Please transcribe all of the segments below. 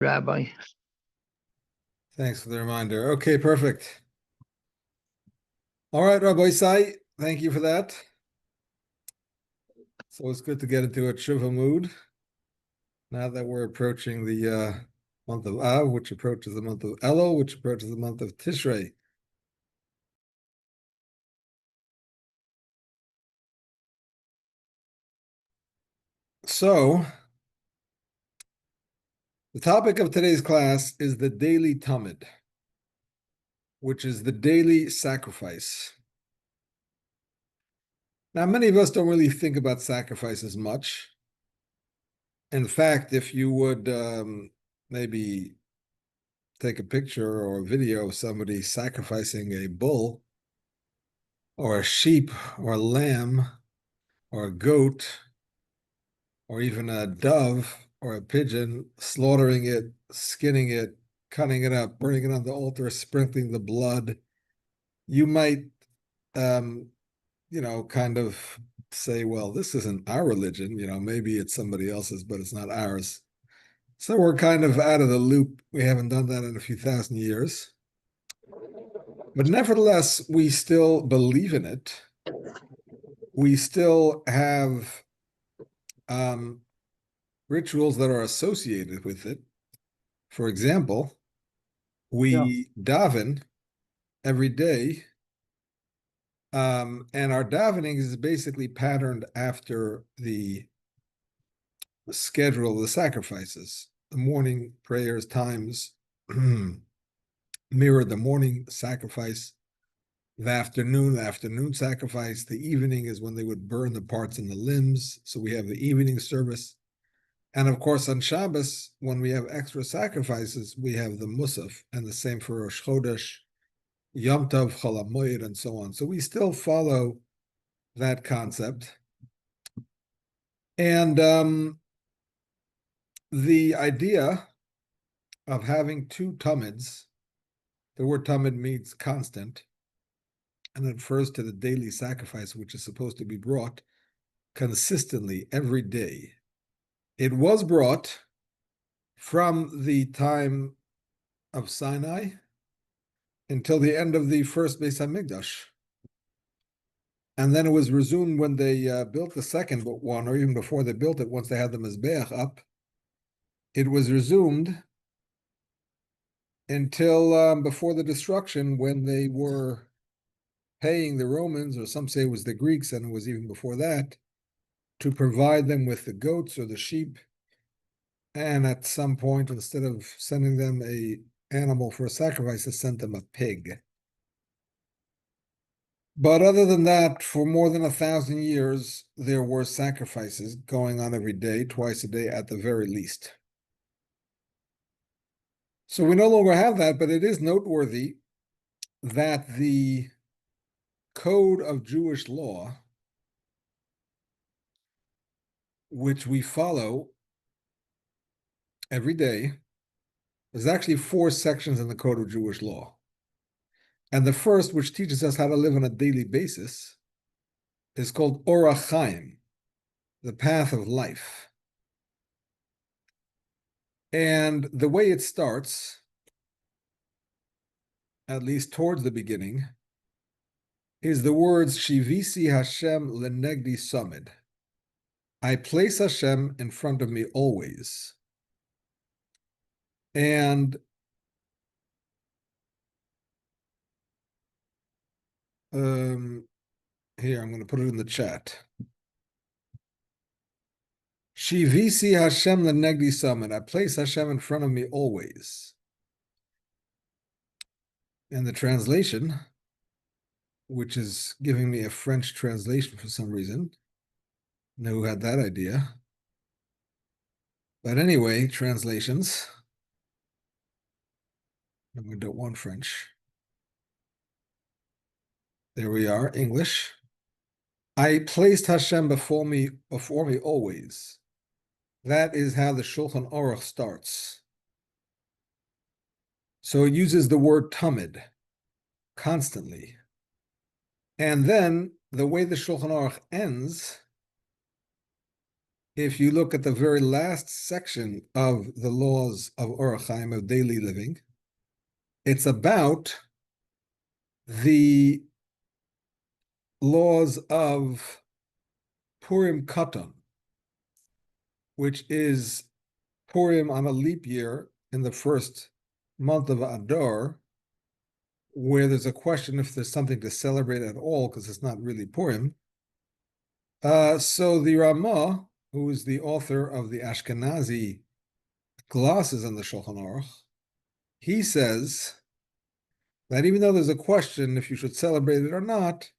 Rabbi. Thanks for the reminder. Okay, perfect. All right, Rabbi Isai, thank you for that. So it's good to get into a tshuva mood now that we're approaching the month of Av, which approaches the month of Elul, which approaches the month of Tishrei. So the topic of today's class is the daily tamid, which is the daily sacrifice. Now, many of us don't really think about sacrifices much. In fact, if you would maybe take a picture or a video of somebody sacrificing a bull or a sheep or a lamb or a goat or even a dove or a pigeon, slaughtering it, skinning it, cutting it up, burning it on the altar, sprinkling the blood, you might, kind of say, well, this isn't our religion. Maybe it's somebody else's, but it's not ours. So we're kind of out of the loop. We haven't done that in a few thousand years. But nevertheless, we still believe in it. We still have rituals that are associated with it. For example, we daven every day, and our davening is basically patterned after the schedule of the sacrifices. The morning prayers times mirror the morning sacrifice. The afternoon sacrifice. The evening is when they would burn the parts in the limbs. So we have the evening service. And of course, on Shabbos, when we have extra sacrifices, we have the Musaf, and the same for Rosh Chodesh, Yom Tov, Chol HaMoed, and so on. So we still follow that concept. And the idea of having two tamids, the word tamid means constant, and it refers to the daily sacrifice, which is supposed to be brought consistently every day. It was brought from the time of Sinai until the end of the first Beis Hamikdash. And then it was resumed when they built the second one, or even before they built it, once they had the Mizbeach up. It was resumed until before the destruction, when they were paying the Romans, or some say it was the Greeks, and it was even before that, to provide them with the goats or the sheep. And at some point, instead of sending them a animal for a sacrifice, they sent them a pig. But other than that, for more than 1,000 years, there were sacrifices going on every day, twice a day at the very least. So we no longer have that, but it is noteworthy that the code of Jewish law, which we follow every day, there's actually 4 sections in the code of Jewish law. And the first, which teaches us how to live on a daily basis, is called Orach Chaim, the path of life. And the way it starts, at least towards the beginning, is the words Shivisi Hashem lenegdi samid. I place Hashem in front of me always. And here, I'm going to put it in the chat. Shivisi Hashem lenegdi samid. I place Hashem in front of me always. And the translation, which is giving me a French translation for some reason. Know who had that idea? But anyway, translations. And we don't want French. There we are, English. I placed Hashem before me always. That is how the Shulchan Aruch starts. So it uses the word tamid constantly. And then the way the Shulchan Aruch ends if you look at the very last section of the laws of Orach Chaim, of daily living, it's about the laws of Purim Katan, which is Purim on a leap year in the first month of Adar, where there's a question if there's something to celebrate at all, because it's not really Purim. So the Ramah, who is the author of the Ashkenazi glosses on the Shulchan Aruch, he says that even though there's a question if you should celebrate it or not,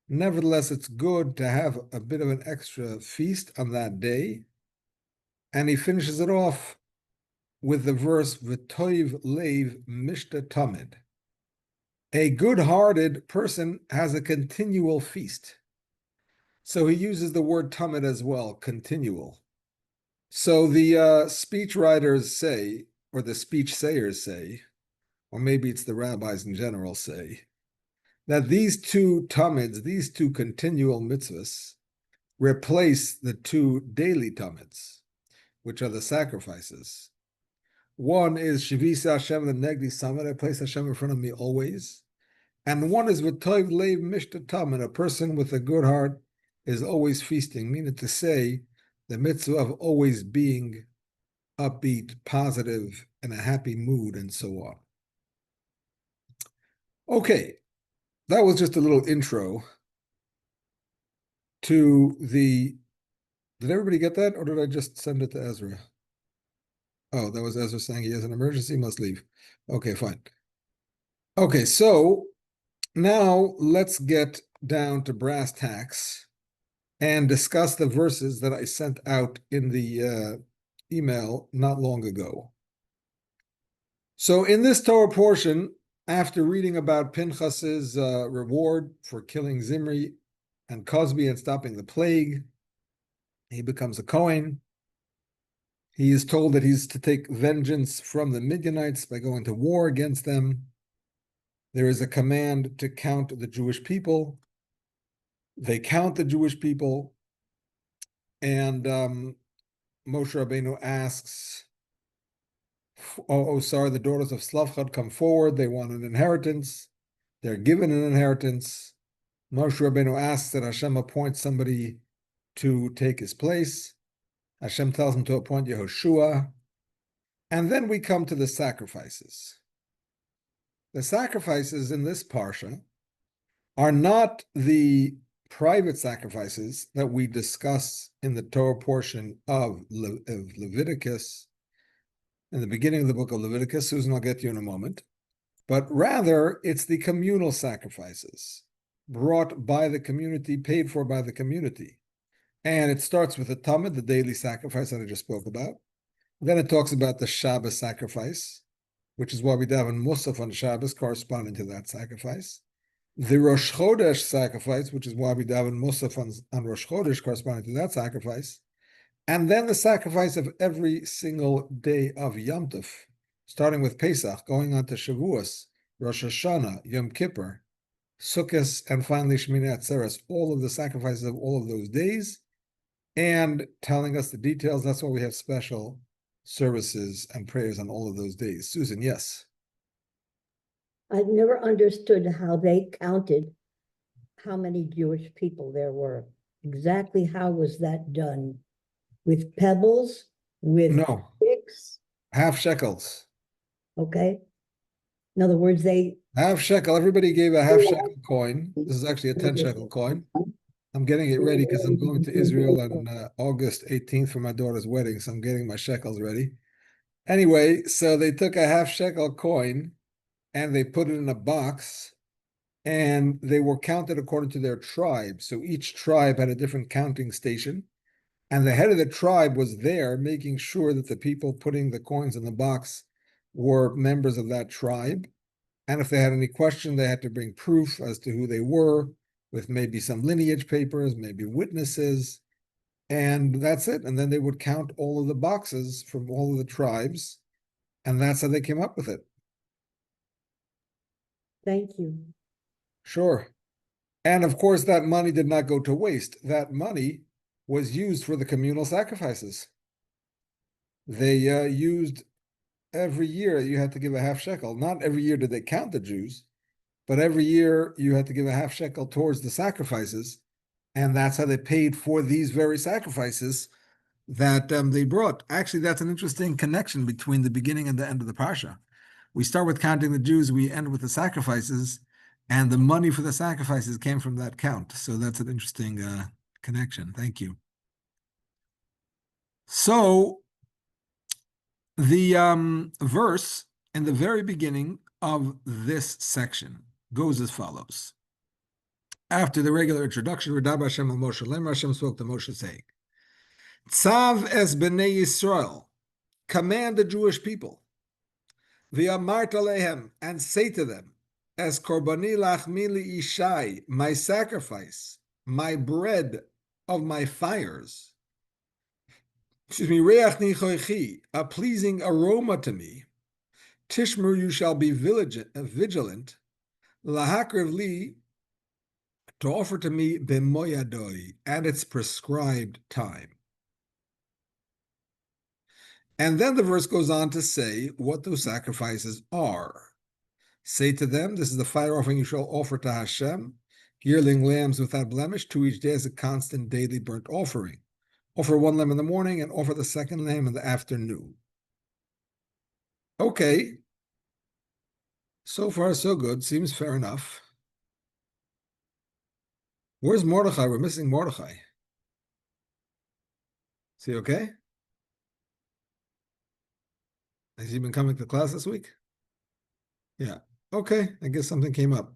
nevertheless, it's good to have a bit of an extra feast on that day. And he finishes it off with the verse, V'toiv leiv mishta tamid. A good-hearted person has a continual feast. So he uses the word tamid as well, continual. So the speech writers say, or the speech sayers say, or maybe it's the rabbis in general say, that these two tamids, these two continual mitzvahs, replace the two daily tamids, which are the sacrifices. One is Shivisa Hashem Negdi Samad, I place Hashem in front of me always. And one is V'toiv leiv mishta tamid, a person with a good heart is always feasting, meaning to say, the mitzvah of always being upbeat, positive, in a happy mood, and so on. Okay, that was just a little intro to the. Did everybody get that, or did I just send it to Ezra? Oh, that was Ezra saying he has an emergency, must leave. Okay, fine. Okay, so now let's get down to brass tacks and discuss the verses that I sent out in the email not long ago. So in this Torah portion, after reading about Pinchas's reward for killing Zimri and Cosby and stopping the plague, he becomes a Kohen. He is told that he's to take vengeance from the Midianites by going to war against them. There is a command to count the Jewish people. They count the Jewish people, and Moshe Rabbeinu asks, sorry, the daughters of Slavchad come forward. They want an inheritance. They're given an inheritance. Moshe Rabbeinu asks that Hashem appoint somebody to take his place. Hashem tells him to appoint Yehoshua. And then we come to the sacrifices. The sacrifices in this parsha are not the private sacrifices that we discuss in the Torah portion of Leviticus, in the beginning of the book of Leviticus. Susan, I'll get to you in a moment. But rather, it's the communal sacrifices brought by the community, paid for by the community. And it starts with the Tamid, the daily sacrifice that I just spoke about. Then it talks about the Shabbos sacrifice, which is why we daven Musaf on Shabbos, corresponding to that sacrifice. The Rosh Chodesh sacrifice, which is why we daven Musaf on Rosh Chodesh, corresponding to that sacrifice. And then the sacrifice of every single day of Yom Tov, starting with Pesach, going on to Shavuos, Rosh Hashanah, Yom Kippur, Sukkot, and finally Shmini Atzeres, all of the sacrifices of all of those days, and telling us the details. That's why we have special services and prayers on all of those days. Susan, yes? I've never understood how they counted how many Jewish people there were. Exactly how was that done? With pebbles? With No. sticks? Half shekels. Okay. In other words, they... Half shekel. Everybody gave a half shekel coin. This is actually a 10 shekel coin. I'm getting it ready because I'm going to Israel on August 18th for my daughter's wedding, so I'm getting my shekels ready. Anyway, so they took a half shekel coin and they put it in a box, and they were counted according to their tribe. So each tribe had a different counting station, and the head of the tribe was there making sure that the people putting the coins in the box were members of that tribe. And if they had any question, they had to bring proof as to who they were, with maybe some lineage papers, maybe witnesses, and that's it. And then they would count all of the boxes from all of the tribes, and that's how they came up with it. Thank you. Sure. And of course, that money did not go to waste. That money was used for the communal sacrifices. They used every year you had to give a half shekel. Not every year did they count the Jews, but every year you had to give a half shekel towards the sacrifices. And that's how they paid for these very sacrifices that they brought. Actually, that's an interesting connection between the beginning and the end of the Parsha. We start with counting the Jews, we end with the sacrifices, and the money for the sacrifices came from that count. So that's an interesting connection. Thank you. So the verse in the very beginning of this section goes as follows. After the regular introduction, Radab Hashem al Moshe, Lem Hashem spoke to Moshe saying, Tzav es b'nei Yisrael, command the Jewish people, v'amart alehem, and say to them, as korbani lachmi li'ishai, my sacrifice, my bread of my fires, excuse me, reach nichoichi, a pleasing aroma to me, tishmer, you shall be vigilant, lahakriv li, to offer to me b'moyadoi, at its prescribed time. And then the verse goes on to say what those sacrifices are. Say to them, this is the fire offering you shall offer to Hashem, yearling lambs without blemish, 2 each day as a constant daily burnt offering. Offer 1 lamb in the morning and offer the second lamb in the afternoon. Okay. So far, so good. Seems fair enough. Where's Mordechai? We're missing Mordechai. Is he okay? Has he been coming to class this week? Yeah. Okay. I guess something came up.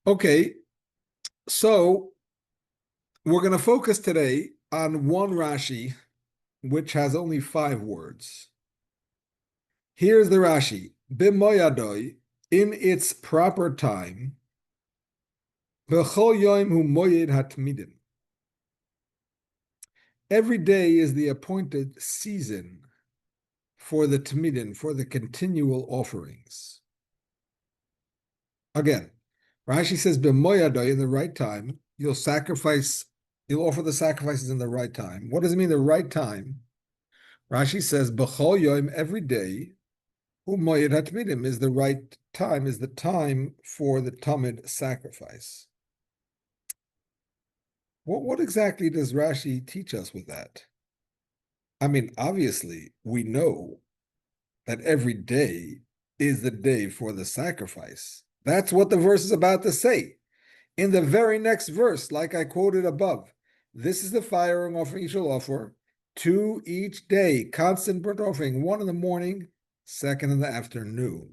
Okay. So we're going to focus today on one Rashi, which has only 5 words. Here's the Rashi. B'moyadoi, in its proper time, b'chol yom hu moyed hatmidim. Every day is the appointed season for the tmidin, for the continual offerings. Again, Rashi says, b'moyadoi, in the right time, you'll offer the sacrifices in the right time. What does it mean, the right time? Rashi says, b'chol yom, every day, u'moyed hatmidim, is the right time, is the time for the tamid sacrifice. What exactly does Rashi teach us with that? I mean, obviously, we know that every day is the day for the sacrifice. That's what the verse is about to say. In the very next verse, like I quoted above, this is the fire offering you shall offer, 2 each day, constant burnt offering, 1 in the morning, 2nd in the afternoon.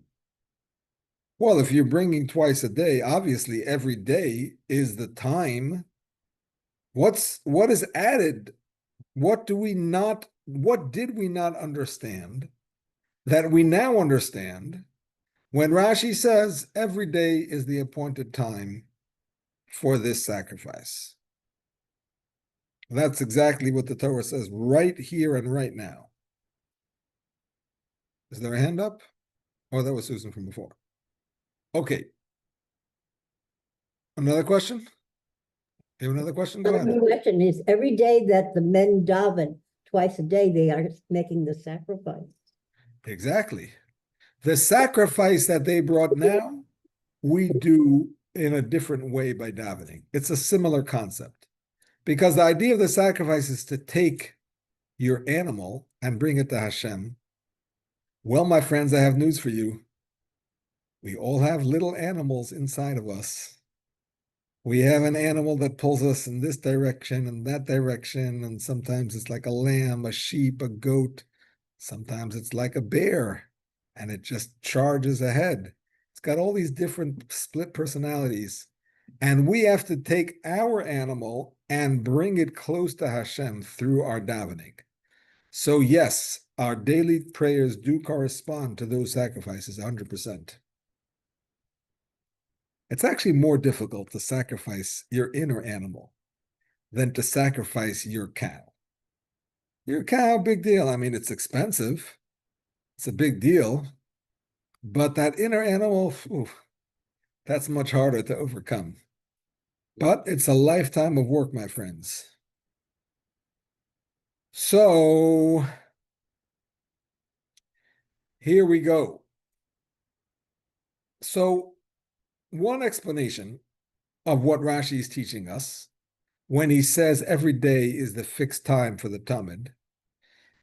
Well, if you're bringing twice a day, obviously every day is the time. What is added? What did we not understand that we now understand when Rashi says every day is the appointed time for this sacrifice? That's exactly what the Torah says right here and right now. Is there a hand up? Oh, that was Susan from before. Okay. Another question? You have another question? Go ahead. The question is, every day that the men daven, twice a day, they are making the sacrifice. Exactly. The sacrifice that they brought now, we do in a different way by davening. It's a similar concept. Because the idea of the sacrifice is to take your animal and bring it to Hashem. Well, my friends, I have news for you. We all have little animals inside of us. We have an animal that pulls us in this direction and that direction, and sometimes it's like a lamb, a sheep, a goat. Sometimes it's like a bear, and it just charges ahead. It's got all these different split personalities, and we have to take our animal and bring it close to Hashem through our davening. So yes, our daily prayers do correspond to those sacrifices 100%. It's actually more difficult to sacrifice your inner animal than to sacrifice your cow. Your cow, big deal. I mean, it's expensive. It's a big deal. But that inner animal, that's much harder to overcome. But it's a lifetime of work, my friends. So here we go. So one explanation of what Rashi is teaching us when he says every day is the fixed time for the Tamid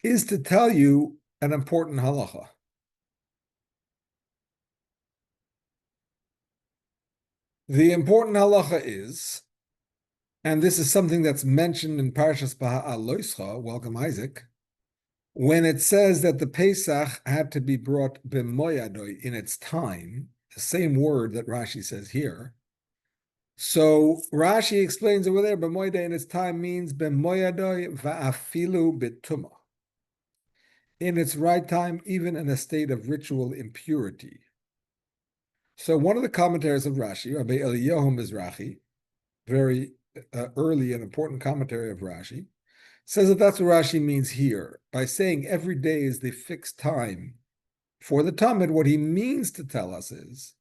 is to tell you an important halacha. The important halacha is, and this is something that's mentioned in Parshas Baha'aloischa, welcome Isaac, when it says that the Pesach had to be brought b'moyadoi in its time, the same word that Rashi says here. So Rashi explains over there, b'moyadoi in its time means b'moyadoi va'afilu b'tumah. In its right time, even in a state of ritual impurity. So one of the commentaries of Rashi, Rabbi Eliyahu Mizrahi, very early and important commentary of Rashi, says that that's what Rashi means here. By saying every day is the fixed time for the Talmud, what he means to tell us is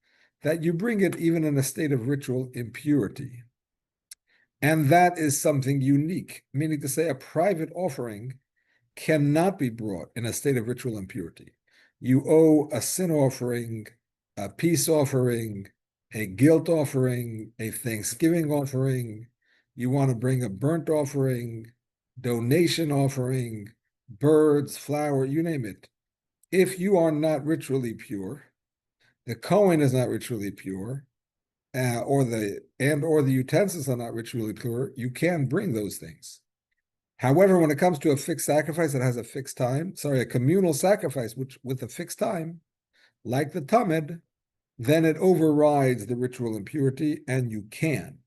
that you bring it even in a state of ritual impurity. And that is something unique, meaning to say a private offering cannot be brought in a state of ritual impurity. You owe a sin offering, a peace offering, a guilt offering, a thanksgiving offering. You want to bring a burnt offering, donation offering, birds, flower, you name it. If you are not ritually pure, the Kohen is not ritually pure, or the utensils are not ritually pure, you can bring those things. However, when it comes to a fixed sacrifice that has a fixed time, a communal sacrifice which with a fixed time, like the Tamid, then it overrides the ritual impurity, and you can.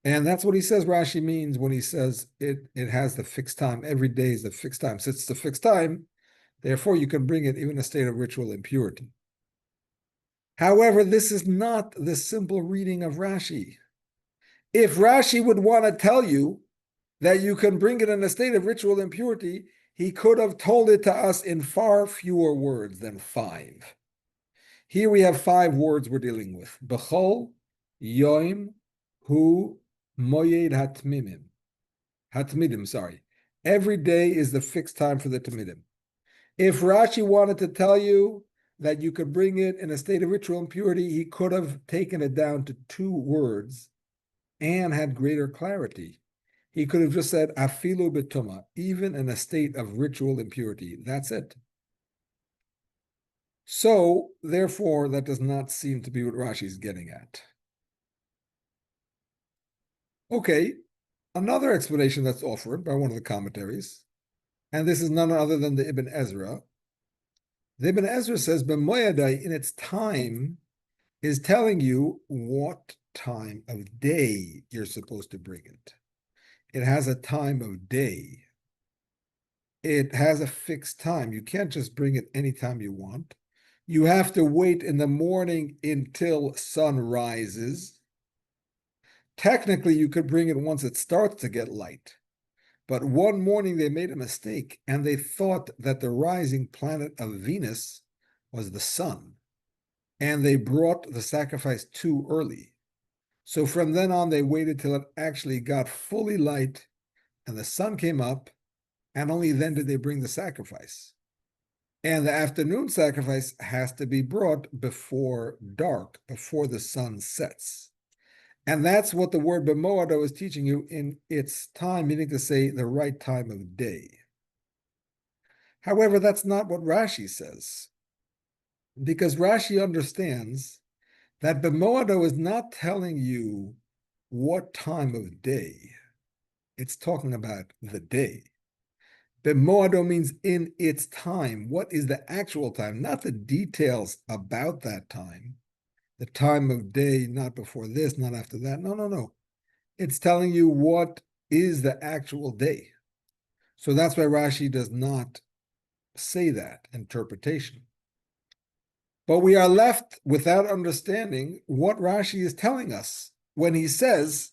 And that's what he says Rashi means when he says it has the fixed time. Every day is the fixed time. Since it's the fixed time, therefore you can bring it even in a state of ritual impurity. However, this is not the simple reading of Rashi. If Rashi would want to tell you that you can bring it in a state of ritual impurity, he could have told it to us in far fewer words than 5. Here we have 5 words we're dealing with. Bechol, Yoim, Hu, Moyed Hatmimim. Hatmidim, sorry. Every day is the fixed time for the Tamidim. If Rashi wanted to tell you that you could bring it in a state of ritual impurity, he could have taken it down to 2 words and had greater clarity. He could have just said, afilu betuma, even in a state of ritual impurity. That's it. So, therefore, that does not seem to be what Rashi is getting at. Okay, another explanation that's offered by one of the commentaries, and this is none other than the Ibn Ezra. The Ibn Ezra says, B'moyadai, in its time, is telling you what time of day you're supposed to bring it. It has a time of day. It has a fixed time. You can't just bring it anytime you want. You have to wait in the morning until sun rises. Technically, you could bring it once it starts to get light. But one morning they made a mistake and they thought that the rising planet of Venus was the sun. And they brought the sacrifice too early. So from then on, they waited till it actually got fully light and the sun came up, and only then did they bring the sacrifice. And the afternoon sacrifice has to be brought before dark, before the sun sets. And that's what the word b'moado is teaching you in its time, meaning to say the right time of day. However, that's not what Rashi says, because Rashi understands that b'moado is not telling you what time of day. It's talking about the day. B'moado means in its time. What is the actual time? Not the details about that time. The time of day, not before this, not after that. No. It's telling you what is the actual day. So that's why Rashi does not say that interpretation. But we are left without understanding what Rashi is telling us when he says,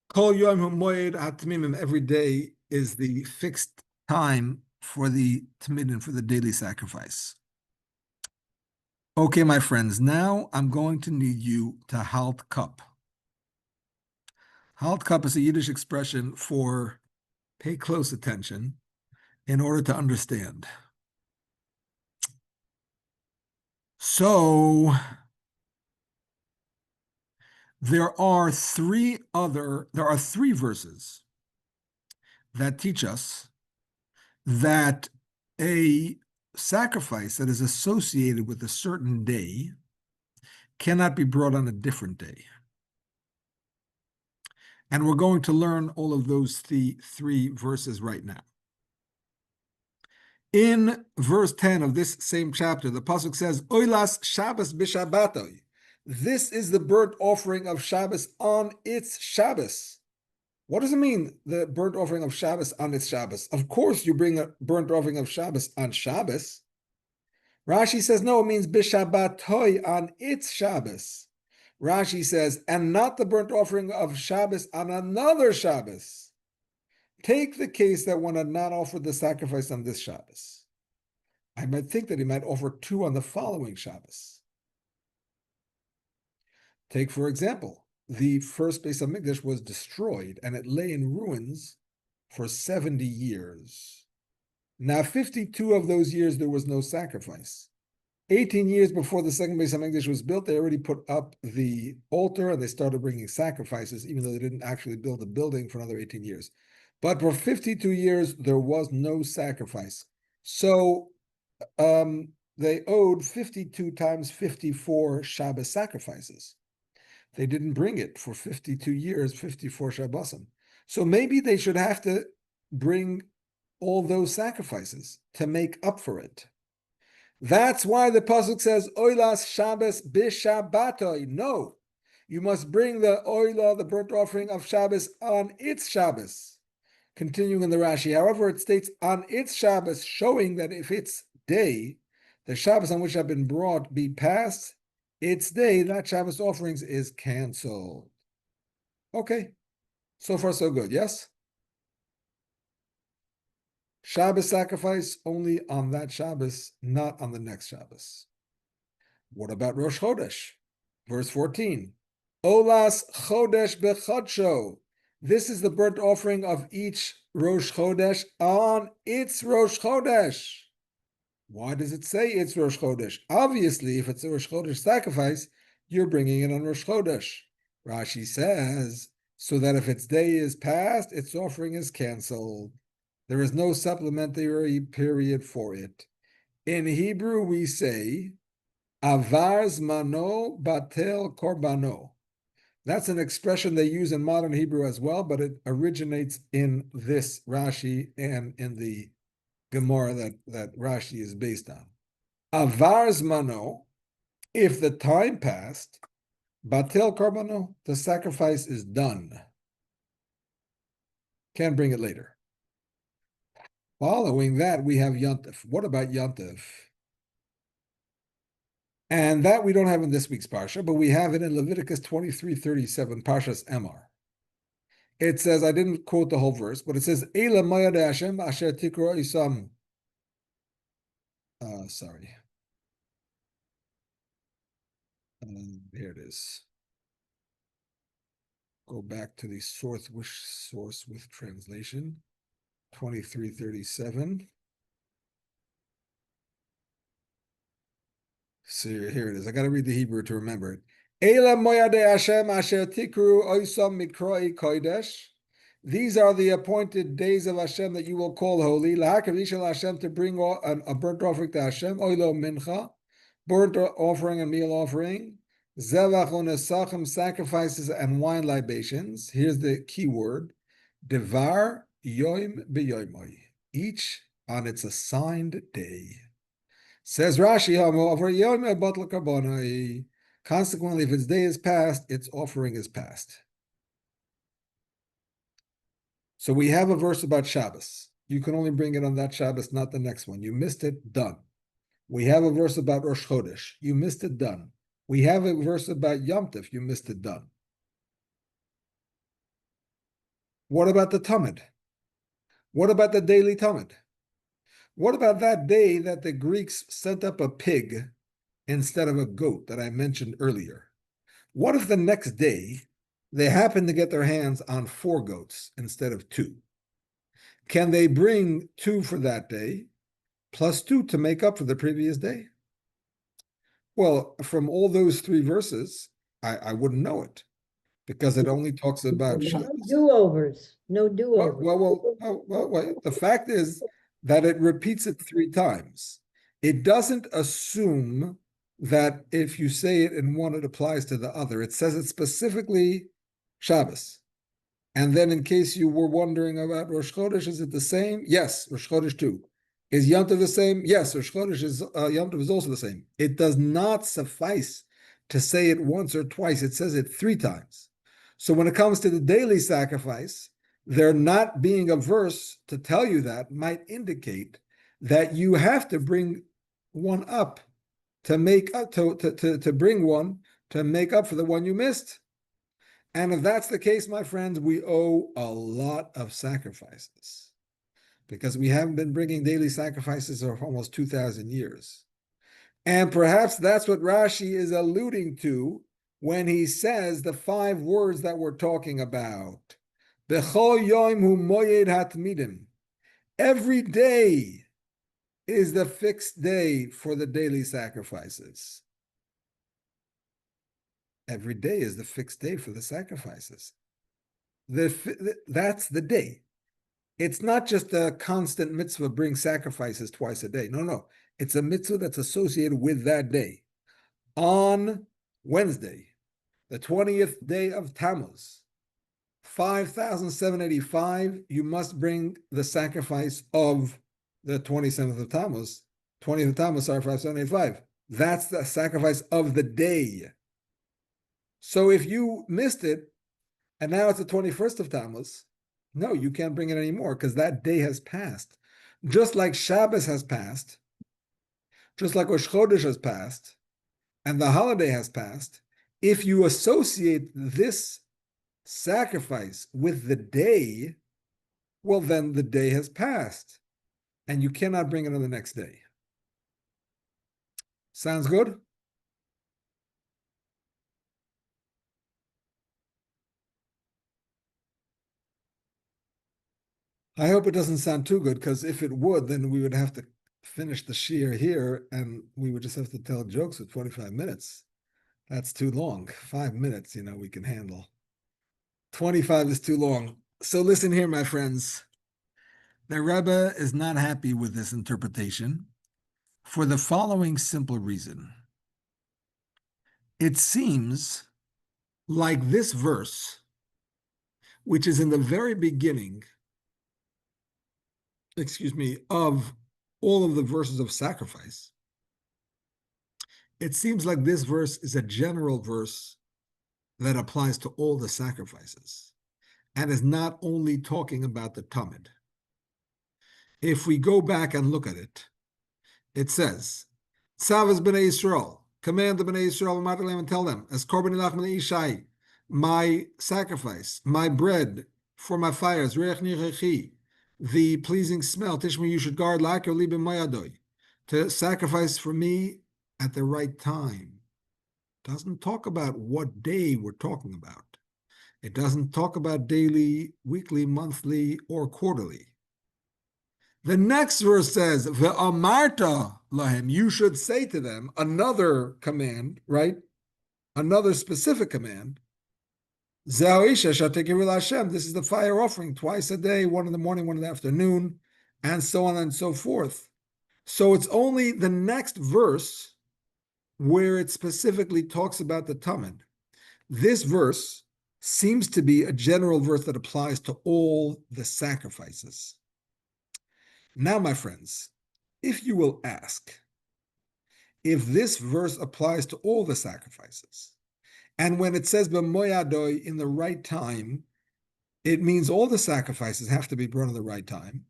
Kol Yom HaMoed HaTmimim, every day is the fixed time for the Tmidin, for the daily sacrifice. Okay, my friends, now I'm going to need you to halt cup. Halt cup is a Yiddish expression for Pay close attention in order to understand. So there are three verses that teach us that a sacrifice that is associated with a certain day cannot be brought on a different day. And we're going to learn all of those three verses right now. In verse 10 of this same chapter, the pasuk says, Oilas Shabbos b'Shabbatoi. This is the burnt offering of Shabbos on its Shabbos. What does it mean, the burnt offering of Shabbos on its Shabbos? Of course, you bring a burnt offering of Shabbos on Shabbos. Rashi says, no, it means b'Shabbatoi, on its Shabbos. Rashi says, and not the burnt offering of Shabbos on another Shabbos. Take the case that one had not offered the sacrifice on this Shabbos. I might think that he might offer two on the following Shabbos. Take, for example, the first Beis HaMikdash was destroyed and it lay in ruins for 70 years. Now, 52 of those years, there was no sacrifice. 18 years before the second Beis HaMikdash was built, they already put up the altar and they started bringing sacrifices, even though they didn't actually build a building for another 18 years. But for 52 years, there was no sacrifice. So they owed 52 times 54 Shabbos sacrifices. They didn't bring it for 52 years, 54 Shabbosim. So maybe they should have to bring all those sacrifices to make up for it. That's why the pasuk says, Oilas Shabbos b'Shabbatoi. No, you must bring the oila, the burnt offering of Shabbos, on its Shabbos. Continuing in the Rashi, however, it states on its Shabbos, showing that if its day, the Shabbos on which have been brought, be past its day, that Shabbos offerings is canceled. Okay, so far so good, yes? Shabbos sacrifice only on that Shabbos, not on the next Shabbos. What about Rosh Chodesh? Verse 14. Olas Chodesh bechodsho. This is the burnt offering of each Rosh Chodesh on its Rosh Chodesh. Why does it say it's Rosh Chodesh? Obviously, if it's a Rosh Chodesh sacrifice, you're bringing it on Rosh Chodesh. Rashi says, so that if its day is past, its offering is canceled. There is no supplementary period for it. In Hebrew, we say, avar zmano batel korbano. That's an expression they use in modern Hebrew as well, but it originates in this Rashi and in the Gemara that Rashi is based on. Avar zmano, if the time passed, batel korbano, the sacrifice is done. Can't bring it later. Following that, we have Yontif. What about Yontif? And that we don't have in this week's Parsha, but we have it in Leviticus 23:37, Parshas Emor. It says, I didn't quote the whole verse, but it says, Eila Mayad Hashem Asher Tikro Isam. Sorry. Here it is. Go back to the source with translation. 23:37. So here it is. I got to read the Hebrew to remember it. Ela moyade Hashem asher tikru oisam mikroi kodesh. These are the appointed days of Hashem that you will call holy. Lahakavishal Hashem, to bring a burnt offering to Hashem. Oilo mincha, burnt offering and meal offering. Zevach unesachim, sacrifices and wine libations. Here's the key word. Devar yoim beyoimoi. Each on its assigned day. Says Rashi, consequently, if its day is past, its offering is past. So we have a verse about Shabbos. You can only bring it on that Shabbos, not the next one. You missed it, done. We have a verse about Rosh Chodesh. You missed it, done. We have a verse about Yom Tov. You missed it, done. What about the Tamid? What about the daily Tamid? What about that day that the Greeks sent up a pig instead of a goat that I mentioned earlier? What if the next day they happened to get their hands on 4 goats instead of 2? can they bring 2 for that day, plus 2 to make up for the previous day? Well, from all those 3 verses, I wouldn't know it, because it only talks about No Shabbos. do-overs, no do-overs. The fact is that it repeats it 3 times. It doesn't assume that if you say it in one, it applies to the other. It says it specifically Shabbos. And then, in case you were wondering about Rosh Chodesh, is it the same? Yes, Rosh Chodesh too. Is Yom Tov the same? Yes, Rosh Chodesh is Yom Tov is also the same. It does not suffice to say it once or twice. It says it 3 times. So when it comes to the daily sacrifice, there not being a verse to tell you that might indicate that you have to bring one up to make up to bring one to make up for the one you missed. And if that's the case, my friends, we owe a lot of sacrifices, because we haven't been bringing daily sacrifices for almost 2,000 years. And perhaps that's what Rashi is alluding to when he says the 5 words that we're talking about. B'chol yom hu moyed hatmidim. Every day is the fixed day for the daily sacrifices. Every day is the fixed day for the sacrifices. That's the day. It's not just a constant mitzvah, bring sacrifices twice a day. No. It's a mitzvah that's associated with that day. On Wednesday, the 20th day of Tammuz, 5,785, you must bring the sacrifice of the 27th of Tammuz. 20th of Tammuz, 5,785. That's the sacrifice of the day. So if you missed it, and now it's the 21st of Tammuz, no, you can't bring it anymore, because that day has passed. Just like Shabbos has passed, just like Rosh Chodesh has passed, and the holiday has passed, if you associate this sacrifice with the day, well, then the day has passed, and you cannot bring it on the next day. Sounds good? I hope it doesn't sound too good, because if it would, then we would have to finish the shiur here, and we would just have to tell jokes with 45 minutes. That's too long. 5 minutes, we can handle. 25 is too long. So listen here, my friends. The Rebbe is not happy with this interpretation for the following simple reason. It seems like this verse, which is in the very beginning, of all of the verses of sacrifice, it seems like this verse is a general verse that applies to all the sacrifices and is not only talking about the Tamid. If we go back and look at it, it says, Tzavas b'nei Yisrael, command the b'nei Yisrael, and tell them, as korban ilach b'nei Ishai, my sacrifice, my bread for my fires, reich nichechi, the pleasing smell, tishma, you should guard like or libim mayadoi, to sacrifice for me at the right time. Doesn't talk about what day we're talking about. It doesn't talk about daily, weekly, monthly, or quarterly. The next verse says, Ve'amarta lahem, you should say to them, another command, right? Another specific command. This is the fire offering twice a day, one in the morning, one in the afternoon, and so on and so forth. So it's only the next verse where it specifically talks about the Tamid. This verse seems to be a general verse that applies to all the sacrifices. Now, my friends, if you will ask if this verse applies to all the sacrifices, and when it says b'moyadoi, in the right time, it means all the sacrifices have to be brought in the right time,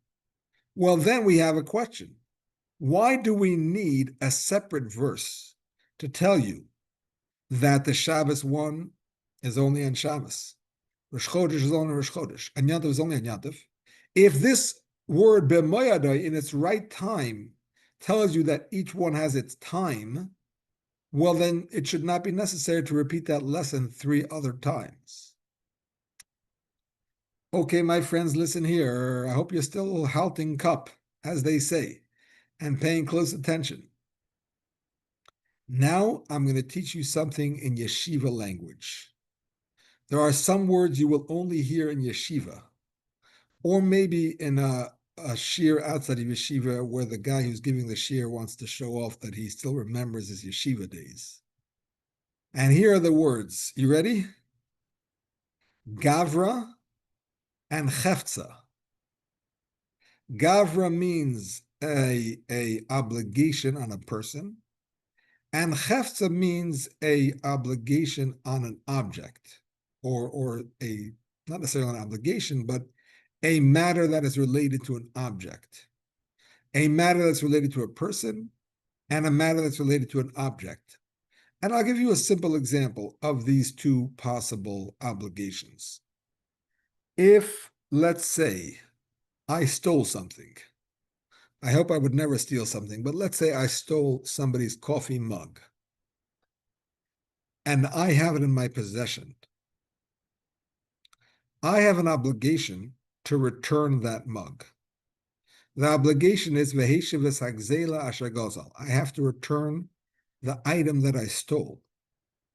well, then we have a question. Why do we need a separate verse to tell you that the Shabbos one is only on Shabbos, Rosh Chodesh is only Rosh Chodesh, and Yom Tov is only on Yom Tov? If this word b'moyadoi in its right time tells you that each one has its time, well, then it should not be necessary to repeat that lesson 3 other times. Okay, my friends, listen here. I hope you're still halting cup, as they say, and paying close attention. Now I'm going to teach you something in yeshiva language. There are some words you will only hear in yeshiva, or maybe in a shir outside of yeshiva where the guy who's giving the shir wants to show off that he still remembers his yeshiva days. And here are the words. You ready? Gavra and Hefza. Gavra means a obligation on a person, and Hefza means a obligation on an object, or a not necessarily an obligation, but a matter that is related to an object, a matter that's related to a person, and a matter that's related to an object. And I'll give you a simple example of these two possible obligations. If, let's say, I stole something. I hope I would never steal something, but let's say I stole somebody's coffee mug and I have it in my possession. I have an obligation to return that mug. The obligation is I have to return the item that I stole.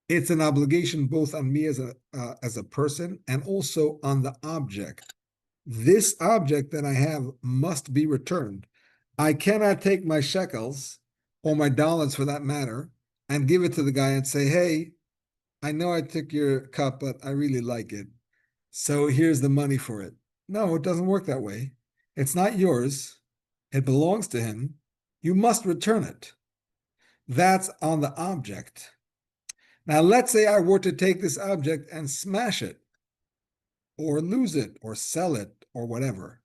It's an obligation both on me as a person and also on the object. This object that I have must be returned. I cannot take my shekels or my dollars for that matter and give it to the guy and say, hey, I know I took your cup, but I really like it. So here's the money for it. No, it doesn't work that way. It's not yours. It belongs to him. You must return it. That's on the object. Now, let's say I were to take this object and smash it or lose it or sell it or whatever.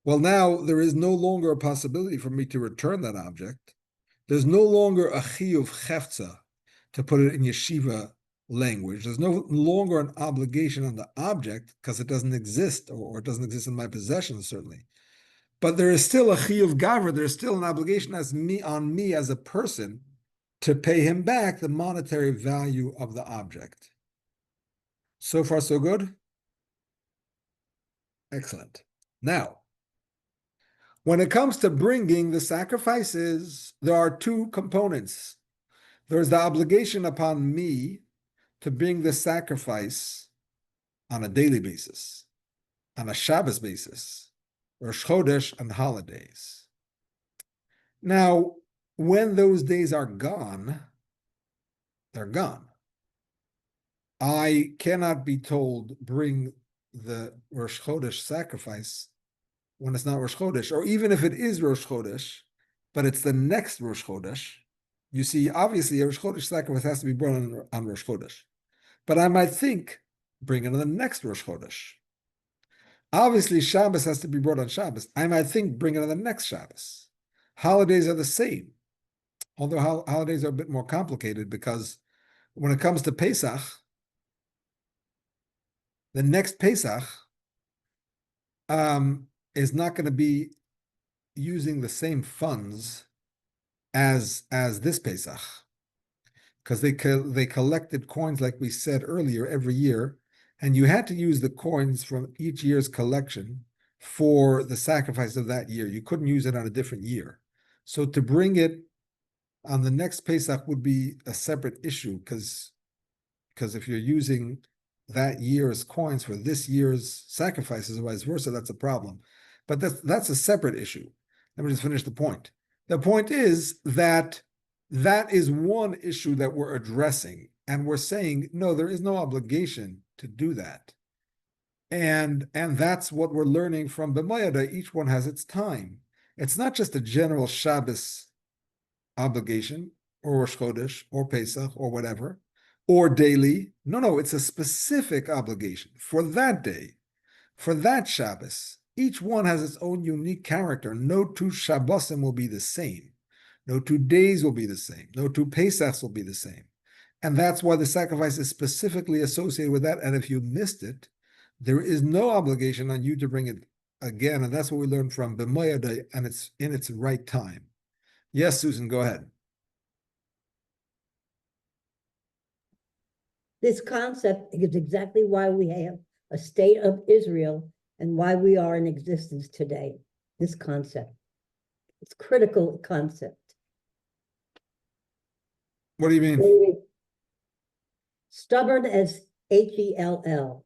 Well, now there is no longer a possibility for me to return that object. There's no longer a chiyuv chefza, to put it in yeshiva language. There's no longer an obligation on the object because it doesn't exist, or it doesn't exist in my possession, certainly. But there is still a chiyuv gavra. There's still an obligation on me as a person to pay him back the monetary value of the object. So far, so good? Excellent. Now, when it comes to bringing the sacrifices, there are two components. There's the obligation upon me to bring the sacrifice on a daily basis, on a Shabbos basis, Rosh Chodesh and holidays. Now, when those days are gone, they're gone. I cannot be told, bring the Rosh Chodesh sacrifice when it's not Rosh Chodesh, or even if it is Rosh Chodesh, but it's the next Rosh Chodesh. You see, obviously, a Rosh Chodesh sacrifice has to be brought on Rosh Chodesh. But I might think, bring it on the next Rosh Chodesh. Obviously, Shabbos has to be brought on Shabbos. I might think, bring it on the next Shabbos. Holidays are the same, although holidays are a bit more complicated because when it comes to Pesach, the next Pesach is not going to be using the same funds as this Pesach, because they collected coins, like we said earlier, every year, and you had to use the coins from each year's collection for the sacrifice of that year. You couldn't use it on a different year. So to bring it on the next Pesach would be a separate issue, because if you're using that year's coins for this year's sacrifices or vice versa, that's a problem. But that's a separate issue. Let me just finish the point. The point is that is one issue that we're addressing, and we're saying, no, there is no obligation to do that. And that's what we're learning from B'mayada. Each one has its time. It's not just a general Shabbos obligation, or Rosh Chodesh, or Pesach, or whatever, or daily. No, it's a specific obligation for that day, for that Shabbos. Each one has its own unique character. No two Shabbosim will be the same. No 2 days will be the same. No 2 Pesachs will be the same. And that's why the sacrifice is specifically associated with that. And if you missed it, there is no obligation on you to bring it again. And that's what we learned from B'mayada, and it's in its right time. Yes, Susan, go ahead. This concept is exactly why we have a state of Israel and why we are in existence today. This concept. It's critical concept. What do you mean? Stubborn as HELL.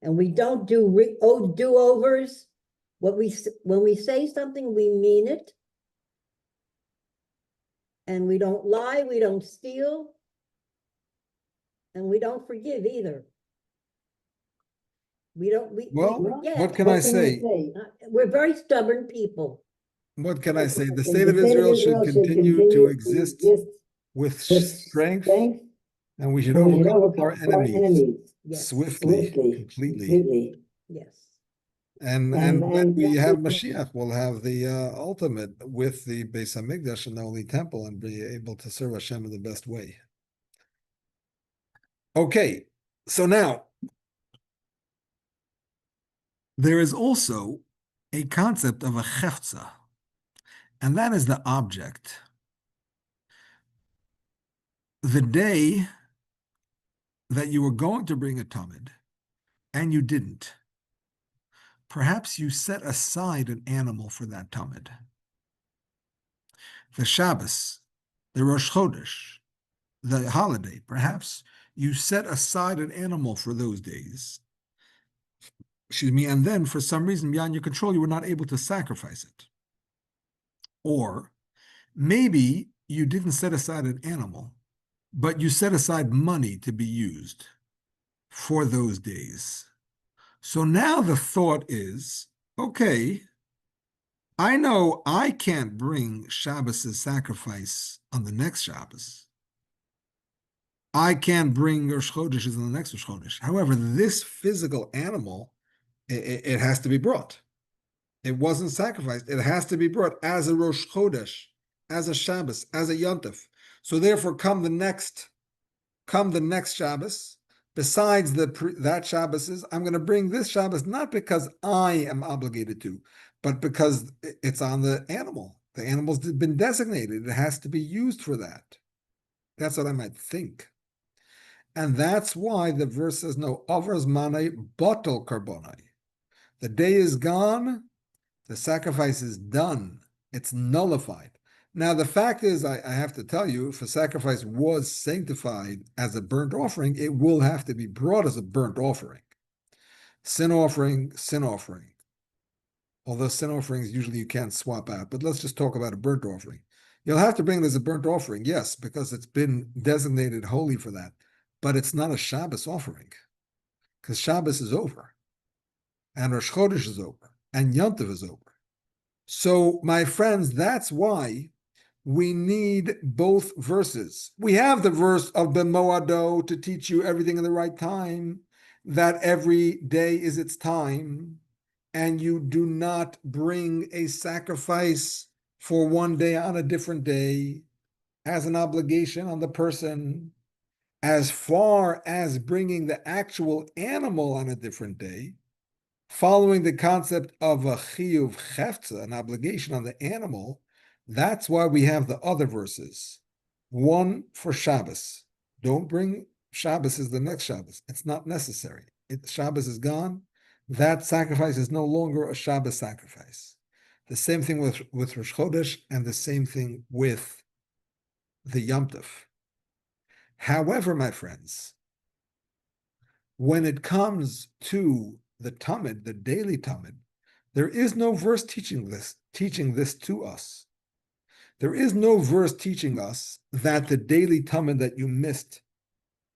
And we don't do do-overs. When we say something, we mean it. And we don't lie, we don't steal. And we don't forgive either. What can I say? We're very stubborn people. What can I say? The state of Israel should continue to exist with strength, and we should overcome our enemies Yes. swiftly, completely. Yes. And when we have Mashiach, we'll have the ultimate with the Beis Hamikdash and the Holy Temple and be able to serve Hashem in the best way. Okay, so now there is also a concept of a chefza, and that is the object. The day that you were going to bring a tamid and you didn't, perhaps you set aside an animal for that tamid. The Shabbos, the Rosh Chodesh, the holiday, perhaps you set aside an animal for those days. Excuse me, and then for some reason beyond your control, you were not able to sacrifice it. Or maybe you didn't set aside an animal, but you set aside money to be used for those days. So now the thought is, okay, I know I can't bring Shabbos' sacrifice on the next Shabbos. I can't bring Rosh Chodesh on the next Rosh Chodesh. However, this physical animal, it has to be brought. It wasn't sacrificed. It has to be brought as a Rosh Chodesh, as a Shabbos, as a Yontif. So therefore, come the next Shabbos, besides that Shabbos, I'm going to bring this Shabbos, not because I am obligated to, but because it's on the animal. The animal's been designated. It has to be used for that. That's what I might think. And that's why the verse says, no, avers manai bottle karbonai. The day is gone. The sacrifice is done. It's nullified. Now, the fact is, I have to tell you, if a sacrifice was sanctified as a burnt offering, it will have to be brought as a burnt offering. Sin offering. Although sin offerings usually you can't swap out, but let's just talk about a burnt offering. You'll have to bring it as a burnt offering, yes, because it's been designated holy for that. But it's not a Shabbos offering, because Shabbos is over, and Rosh Chodesh is over, and Yom Tov is over. So, my friends, that's why we need both verses. We have the verse of B'moado to teach you everything in the right time, that every day is its time, and you do not bring a sacrifice for one day on a different day as an obligation on the person. As far as bringing the actual animal on a different day, following the concept of a chiyuv chefza, an obligation on the animal, that's why we have the other verses. One for Shabbos. Don't bring Shabbos as the next Shabbos. It's not necessary. Shabbos is gone. That sacrifice is no longer a Shabbos sacrifice. The same thing with Rosh Chodesh, and the same thing with the Yom Tov. However, my friends, when it comes to the tamid, the daily tamid, there is no verse teaching this to us. There is no verse teaching us that the daily tamid that you missed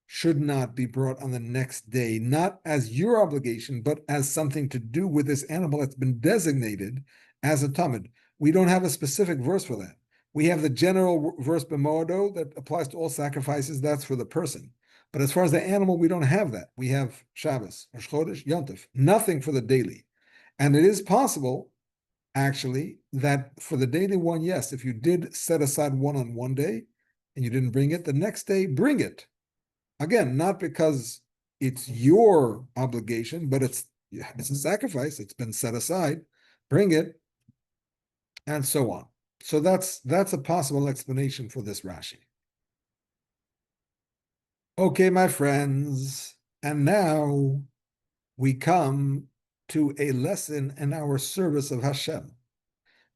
should not be brought on the next day, not as your obligation, but as something to do with this animal that's been designated as a tamid. We don't have a specific verse for that. We have the general verse b'moado that applies to all sacrifices. That's for the person. But as far as the animal, we don't have that. We have Shabbos, Rosh Chodesh, Yom Tov, nothing for the daily. And it is possible, actually, that for the daily one, yes, if you did set aside one on one day and you didn't bring it, the next day, bring it. Again, not because it's your obligation, but it's a sacrifice. It's been set aside. Bring it, and so on. So that's a possible explanation for this Rashi. Okay, my friends, and now we come to a lesson in our service of Hashem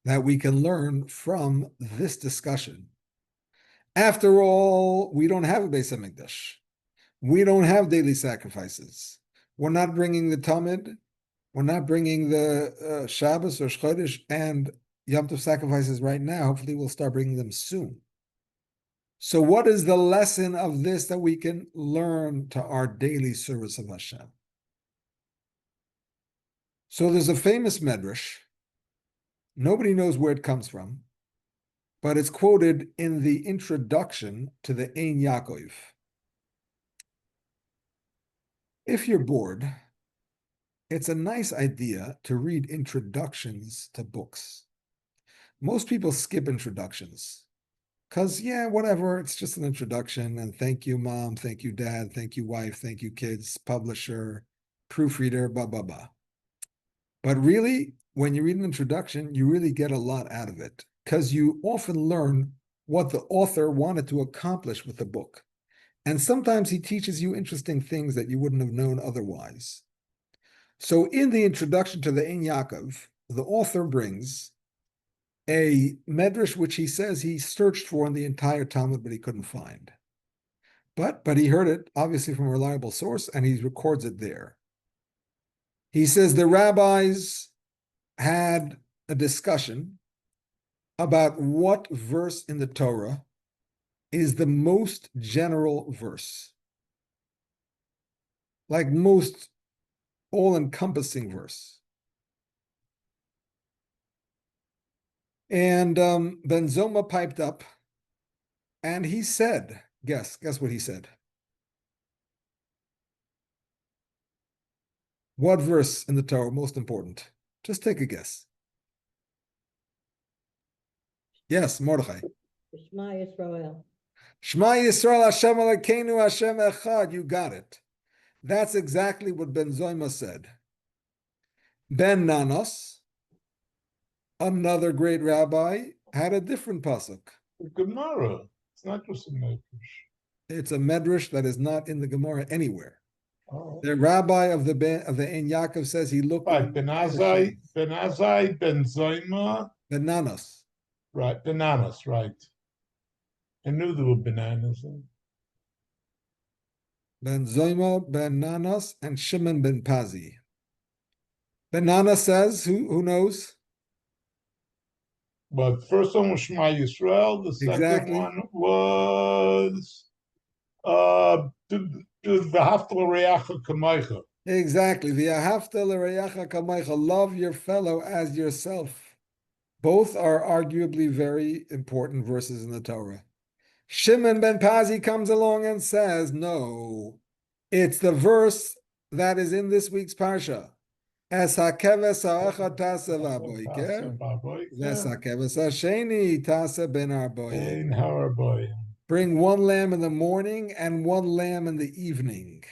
that we can learn from this discussion. After all, we don't have a Beis HaMikdash. We don't have daily sacrifices. We're not bringing the Tamid. We're not bringing the Shabbos or Chodesh and Yom Tov sacrifices right now. Hopefully we'll start bringing them soon. So what is the lesson of this that we can learn to our daily service of Hashem? So there's a famous medrash. Nobody knows where it comes from, but it's quoted in the introduction to the Ein Yaakov. If you're bored, it's a nice idea to read introductions to books. Most people skip introductions because, yeah, whatever, it's just an introduction. And thank you, mom, thank you, dad, thank you, wife, thank you, kids, publisher, proofreader, blah, blah, blah. But really, when you read an introduction, you really get a lot out of it because you often learn what the author wanted to accomplish with the book. And sometimes he teaches you interesting things that you wouldn't have known otherwise. So in the introduction to the Ein Yaakov, the author brings a medrash which he says he searched for in the entire Talmud, but he couldn't find. But he heard it, obviously, from a reliable source, and he records it there. He says the rabbis had a discussion about what verse in the Torah is the most general verse, like most all-encompassing verse. And Ben Zoma piped up, and he said, guess what he said. What verse in the Torah most important? Just take a guess. Yes, Mordechai. Shema Yisrael. Shema Yisrael Hashem Elokeinu Hashem Echad. You got it. That's exactly what Ben Zoma said. Ben Nanos, another great rabbi, had a different pasuk. Gemara. It's not just a medrash. It's a medrash that is not in the Gemara anywhere. Oh. The rabbi of the Ein Yaakov says he looked. Right, Ben Azai, Ben Zoma. Ben Nanos. Right, bananas, right. I knew there were bananas in. Ben Zoma, Ben Nanos, and Shimon ben Pazi. Ben Nanos says, who knows? But the first one was Shema Yisrael. The second one was V'ahavta l'reacha kamaycha. Exactly. V'ahavta l'reacha kamaycha. Love your fellow as yourself. Both are arguably very important verses in the Torah. Shimon ben Pazi comes along and says, no, it's the verse that is in this week's parsha. Es hakeves ha'echad tasa v'aboiker, ves hakeves ha'sheni tasa ben arboim. Bring one lamb in the morning and one lamb in the evening.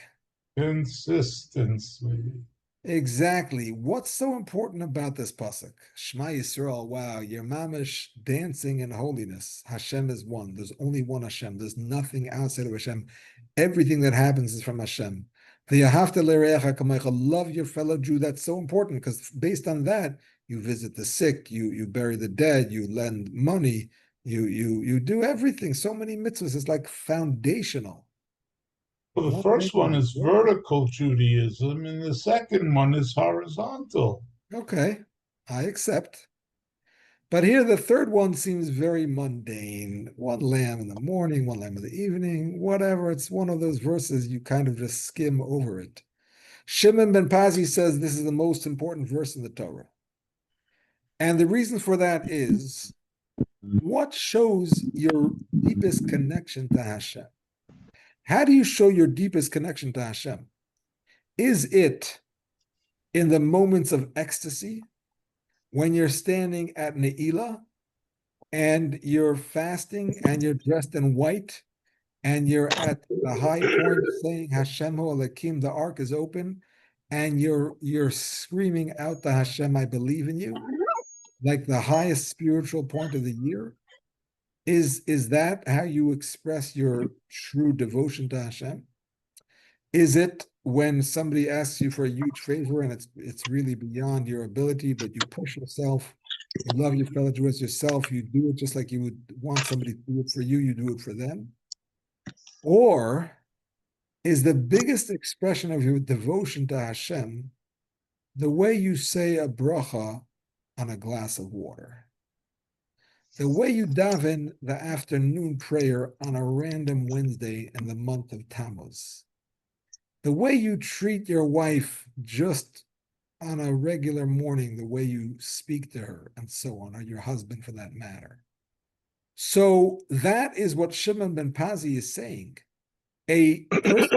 Consistency. Exactly. What's so important about this pasuk? Shema Yisrael, wow, your mamish dancing in holiness. Hashem is one. There's only one Hashem. There's nothing outside of Hashem. Everything that happens is from Hashem. The Yahavta l'reacha kamaycha, love your fellow Jew. That's so important because based on that, you visit the sick, you bury the dead, you lend money, you do everything. So many mitzvahs. It's like foundational. Well, the first one is vertical Judaism, and the second one is horizontal. Okay, I accept. But here the third one seems very mundane. One lamb in the morning, one lamb in the evening, whatever. It's one of those verses you kind of just skim over it. Shimon ben Pazi says this is the most important verse in the Torah. And the reason for that is what shows your deepest connection to Hashem? How do you show your deepest connection to Hashem? Is it in the moments of ecstasy, when you're standing at Ne'ilah and you're fasting and you're dressed in white and you're at the high point saying Hashem Hu Elokim, the ark is open, and you're screaming out to Hashem, I believe in you, like the highest spiritual point of the year? Is that how you express your true devotion to Hashem? Is it when somebody asks you for a huge favor and it's really beyond your ability, but you push yourself, you love your fellow Jew as yourself, you do it just like you would want somebody to do it for you, you do it for them? Or is the biggest expression of your devotion to Hashem the way you say a bracha on a glass of water? The way you daven the afternoon prayer on a random Wednesday in the month of Tammuz? The way you treat your wife just on a regular morning, the way you speak to her and so on, or your husband for that matter? So that is what Shimon ben Pazi is saying. A person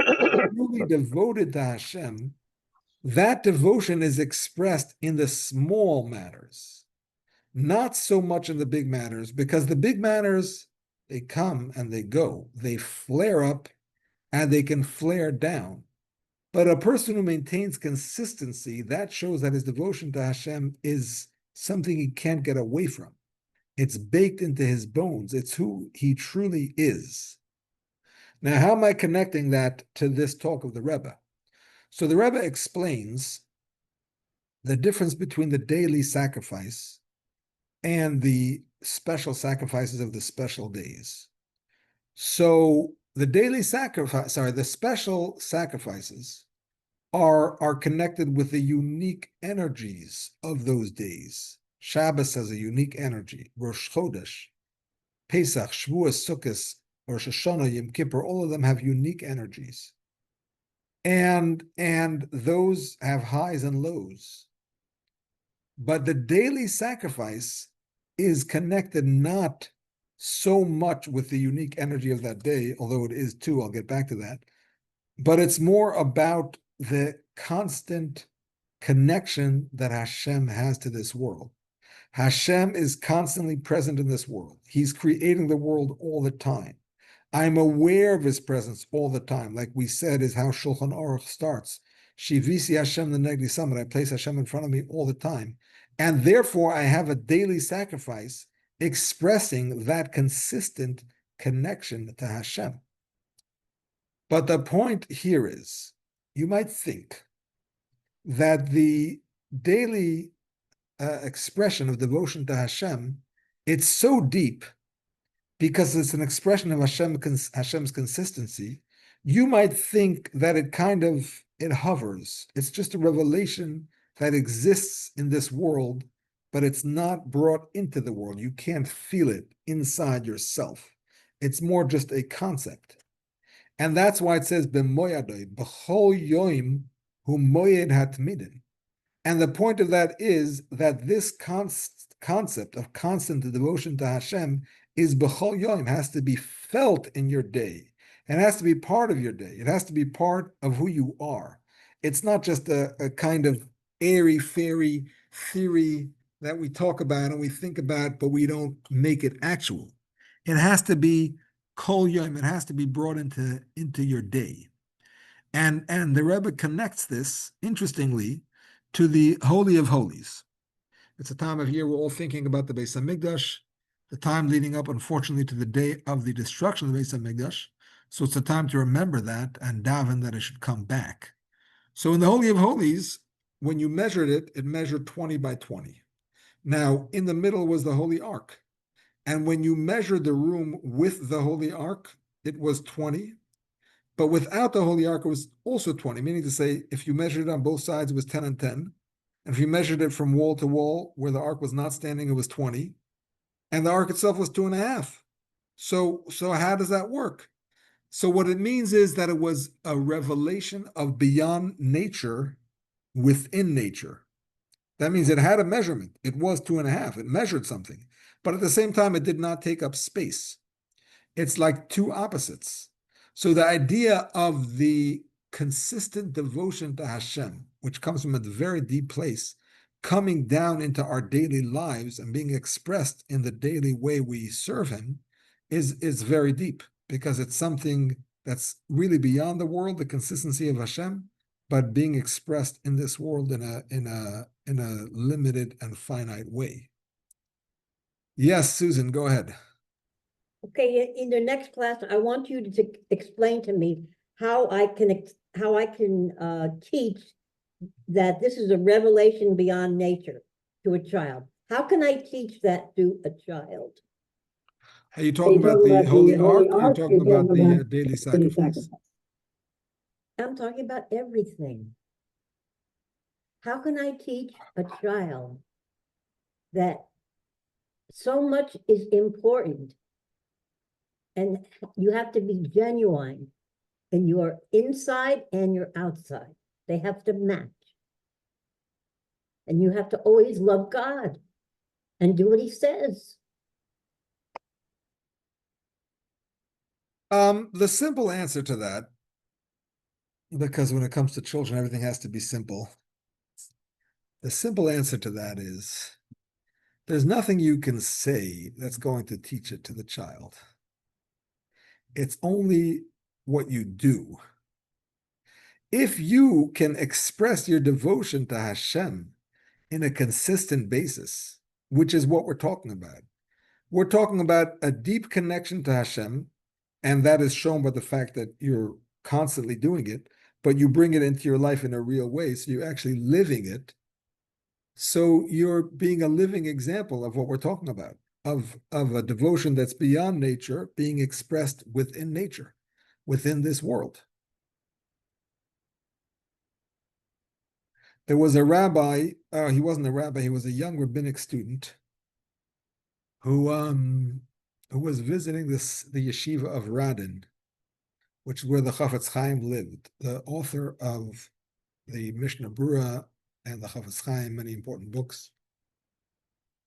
truly devoted to Hashem, that devotion is expressed in the small matters, not so much in the big matters, because the big matters, they come and they go. They flare up and they can flare down. But a person who maintains consistency, that shows that his devotion to Hashem is something he can't get away from. It's baked into his bones. It's who he truly is. Now, how am I connecting that to this talk of the Rebbe? So the Rebbe explains the difference between the daily sacrifice and the special sacrifices of the special days. So the the special sacrifices are connected with the unique energies of those days. Shabbos has a unique energy. Rosh Chodesh, Pesach, Shavuos, Sukkot, Rosh Hashanah, Yom Kippur, all of them have unique energies. And those have highs and lows. But the daily sacrifice is connected not so much with the unique energy of that day, although it is too, I'll get back to that, but it's more about the constant connection that Hashem has to this world. Hashem is constantly present in this world. He's creating the world all the time. I'm aware of his presence all the time. Like we said, is how Shulchan Aruch starts. Shivisi Hashem the Negdi Summit. I place Hashem in front of me all the time. And therefore, I have a daily sacrifice expressing that consistent connection to Hashem. But the point here is, you might think that the daily expression of devotion to Hashem, it's so deep because it's an expression of Hashem's consistency. You might think that it hovers. It's just a revelation that exists in this world, but it's not brought into the world. You can't feel it inside yourself. It's more just a concept. And that's why it says, B'moyadoi, b'chol yoim hu moyed hatmidin. And the point of that is that this concept of constant devotion to Hashem is b'chol yoim, has to be felt in your day. It has to be part of your day. It has to be part of who you are. It's not just a kind of airy-fairy theory that we talk about and we think about, but we don't make it actual. It has to be kol yom. It has to be brought into your day. And the Rebbe connects this, interestingly, to the Holy of Holies. It's a time of year we're all thinking about the Beis HaMikdash, the time leading up, unfortunately, to the day of the destruction of the Beis HaMikdash. So it's a time to remember that and daven that it should come back. So in the Holy of Holies, when you measured it, it measured 20 by 20. Now, in the middle was the Holy Ark. And when you measured the room with the Holy Ark, it was 20. But without the Holy Ark, it was also 20, meaning to say, if you measured it on both sides, it was 10 and 10. And if you measured it from wall to wall, where the Ark was not standing, it was 20. And the Ark itself was 2.5. So how does that work? So what it means is that it was a revelation of beyond nature within nature. That means it had a measurement. It was 2.5. It measured something. But at the same time, it did not take up space. It's like two opposites. So the idea of the consistent devotion to Hashem, which comes from a very deep place, coming down into our daily lives and being expressed in the daily way we serve him, is very deep, because it's something that's really beyond the world, the consistency of Hashem, but being expressed in this world in a limited and finite way. Yes, Susan, go ahead. Okay, in the next class, I want you to explain to me how I can how I can teach that this is a revelation beyond nature to a child. How can I teach that to a child? Are you talking about the holy ark, or are you talking about the daily sacrifice? I'm talking about everything. How can I teach a child that so much is important and you have to be genuine in your inside and your outside? They have to match. And you have to always love God and do what he says. The simple answer to that, because when it comes to children, everything has to be simple. The simple answer to that is there's nothing you can say that's going to teach it to the child. It's only what you do. If you can express your devotion to Hashem in a consistent basis, which is what we're talking about. We're talking about a deep connection to Hashem, and that is shown by the fact that you're constantly doing it, but you bring it into your life in a real way, so you're actually living it. So you're being a living example of what we're talking about, of a devotion that's beyond nature, being expressed within nature, within this world. There was a rabbi, he wasn't a rabbi, he was a young rabbinic student who was visiting the yeshiva of Radin, which is where the Chafetz Chaim lived, the author of the Mishnah Berurah and the Chafetz Chaim, many important books.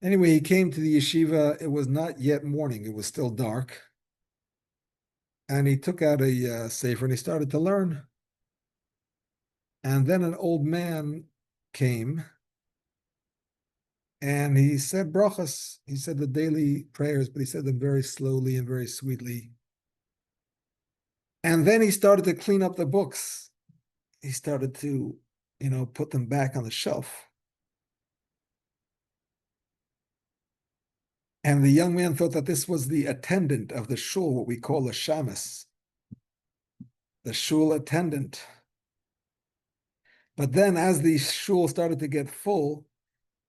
Anyway, he came to the yeshiva. It was not yet morning. It was still dark. And he took out a sefer and he started to learn. And then an old man came and he said brachas. He said the daily prayers, but he said them very slowly and very sweetly. And then he started to clean up the books. He started to, put them back on the shelf. And the young man thought that this was the attendant of the shul, what we call a shamus, the shul attendant. But then as the shul started to get full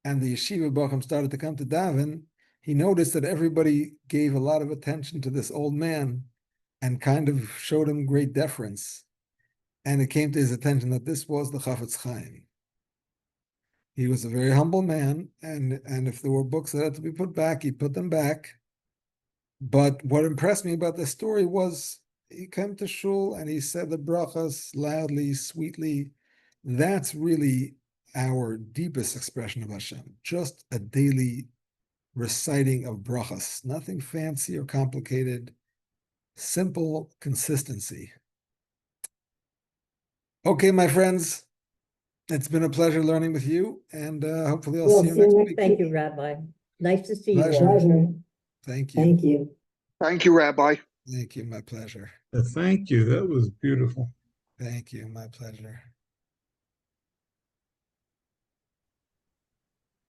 and the yeshiva bochum started to come to daven, he noticed that everybody gave a lot of attention to this old man and kind of showed him great deference. And it came to his attention that this was the Chafetz Chaim. He was a very humble man, and if there were books that had to be put back, he put them back. But what impressed me about this story was he came to shul and he said the brachas loudly, sweetly. That's really our deepest expression of Hashem, just a daily reciting of brachas, nothing fancy or complicated, simple consistency. Okay, my friends, it's been a pleasure learning with you, and hopefully I'll see you next week. Thank you, Rabbi. Nice to see you. Pleasure. Thank you. Thank you. Thank you, Rabbi. Thank you, my pleasure. Thank you. That was beautiful. Thank you, my pleasure.